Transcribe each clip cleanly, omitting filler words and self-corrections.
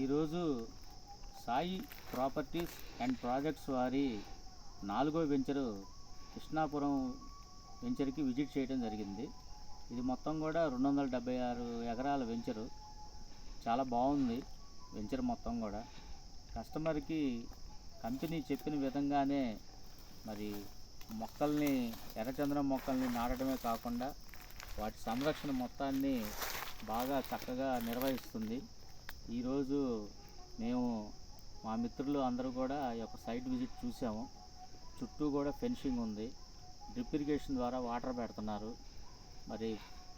ఈరోజు Sai properties and projects వారి 4వ వెంచరు కృష్ణాపురం వెంచర్కి విజిట్ చేయడం జరిగింది. ఇది మొత్తం కూడా 276 ఎకరాల వెంచరు. చాలా బాగుంది వెంచర్ మొత్తం కూడా. కస్టమర్కి కంపెనీ చెప్పిన విధంగానే మరి మొక్కల్ని, ఎర్రచందనం మొక్కల్ని నాటడమే కాకుండా వాటి సంరక్షణ మొత్తాన్ని బాగా చక్కగా నిర్వహిస్తుంది. ఈరోజు మేము మా మిత్రులు అందరూ కూడా ఈ యొక్క సైట్ విజిట్ చూసాము. చుట్టూ కూడా ఫెన్సింగ్ ఉంది, డ్రిప్ ఇరిగేషన్ ద్వారా వాటర్ పెడుతున్నారు, మరి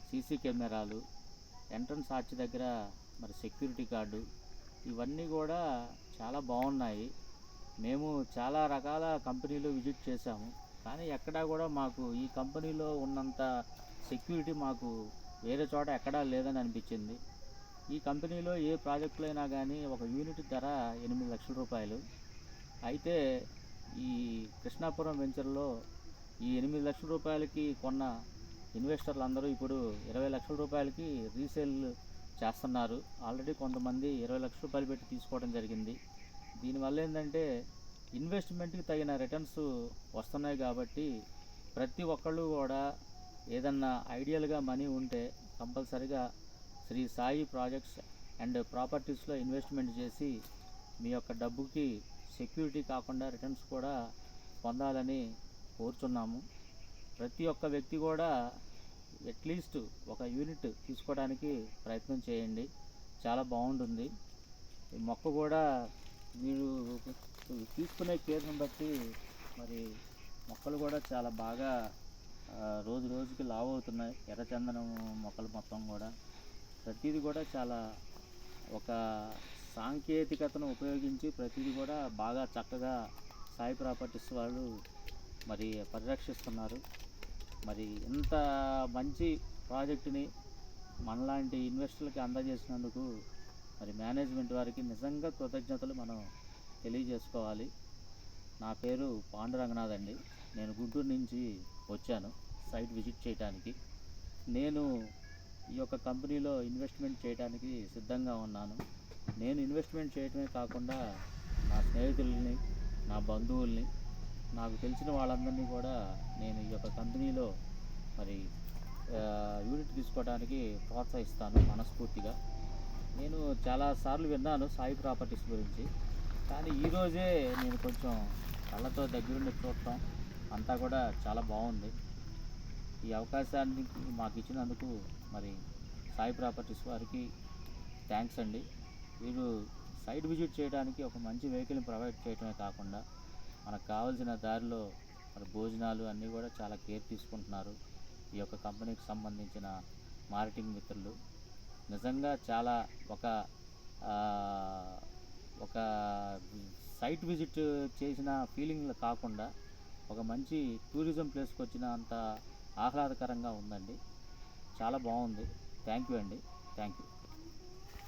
సీసీ కెమెరాలు, ఎంట్రన్స్ ఆర్చ్ దగ్గర మరి సెక్యూరిటీ గార్డు, ఇవన్నీ కూడా చాలా బాగున్నాయి. మేము చాలా రకాల కంపెనీలు విజిట్ చేశాము, కానీ ఎక్కడా కూడా మాకు ఈ కంపెనీలో ఉన్నంత సెక్యూరిటీ మాకు వేరే చోట ఎక్కడా లేదని అనిపించింది. ఈ కంపెనీలో ఏ ప్రాజెక్టులో అయినా కానీ ఒక యూనిట్ ధర 8 లక్షల రూపాయలు. అయితే ఈ కృష్ణాపురం వెంచర్లో ఈ 8 లక్షల రూపాయలకి కొన్న ఇన్వెస్టర్లు అందరూ ఇప్పుడు 20 లక్షల రూపాయలకి రీసేల్ చేస్తున్నారు. ఆల్రెడీ కొంతమంది 20 లక్షల రూపాయలు పెట్టి తీసుకోవడం జరిగింది. దీనివల్ల ఏంటంటే ఇన్వెస్ట్మెంట్కి తగిన రిటర్న్స్ వస్తున్నాయి. కాబట్టి ప్రతి ఒక్కళ్ళు కూడా ఏదన్నా ఐడియల్గా మనీ ఉంటే కంపల్సరిగా శ్రీ సాయి ప్రాజెక్ట్స్ అండ్ ప్రాపర్టీస్లో ఇన్వెస్ట్మెంట్ చేసి మీ యొక్క డబ్బుకి సెక్యూరిటీ కాకుండా రిటర్న్స్ కూడా పొందాలని కోరుచున్నాము. ప్రతి ఒక్క వ్యక్తి కూడా అట్లీస్ట్ ఒక యూనిట్ తీసుకోవడానికి ప్రయత్నం చేయండి, చాలా బాగుంటుంది. ఈ మొక్క కూడా మీరు తీసుకునే కేర్ని బట్టి మరి మొక్కలు కూడా చాలా బాగా రోజు రోజుకి లావు అవుతున్నాయి. ఎర్రచందనం మొక్కలు మొత్తం కూడా ప్రతిదీ కూడా చాలా ఒక సాంకేతికతను ఉపయోగించి ప్రతిదీ కూడా బాగా చక్కగా సాయి ప్రాపర్టీస్ వాళ్ళు మరి పరిరక్షిస్తున్నారు. మరి ఇంత మంచి ప్రాజెక్టుని మనలాంటి ఇన్వెస్టర్లకి అందజేసినందుకు మరి మేనేజ్మెంట్ వారికి నిజంగా కృతజ్ఞతలు మనం తెలియజేసుకోవాలి. నా పేరు పాండురంగనాథ్ అండి. నేను గుంటూరు నుంచి వచ్చాను సైట్ విజిట్ చేయడానికి. నేను ఈ యొక్క కంపెనీలో ఇన్వెస్ట్మెంట్ చేయడానికి సిద్ధంగా ఉన్నాను. నేను ఇన్వెస్ట్మెంట్ చేయడమే కాకుండా నా స్నేహితుల్ని, నా బంధువుల్ని, నాకు తెలిసిన వాళ్ళందరినీ కూడా నేను ఈ యొక్క కంపెనీలో మరి యూనిట్ తీసుకోవడానికి ప్రోత్సహిస్తాను మనస్ఫూర్తిగా. నేను చాలాసార్లు విన్నాను సాయి ప్రాపర్టీస్ గురించి, కానీ ఈరోజే నేను కొంచెం కళ్ళతో దగ్గరుండి చూడటం అంతా కూడా చాలా బాగుంది. ఈ అవకాశాన్ని మాకు ఇచ్చినందుకు మరి సాయి ప్రాపర్టీస్ వారికి థ్యాంక్స్ అండి. వీరు సైట్ విజిట్ చేయడానికి ఒక మంచి వెహికల్ని ప్రొవైడ్ చేయడమే కాకుండా మనకు కావాల్సిన దారిలో మరి భోజనాలు అన్నీ కూడా చాలా కేర్ తీసుకుంటున్నారు. ఈ యొక్క కంపెనీకి సంబంధించిన మార్కెటింగ్ మిత్రులు నిజంగా చాలా ఒక సైట్ విజిట్ చేసిన ఫీలింగ్ కాకుండా ఒక మంచి టూరిజం ప్లేస్కి వచ్చిన అంత ఆహ్లాదకరంగా ఉందండి. చాలా బాగుంది. థ్యాంక్ యూ అండి. Thank you.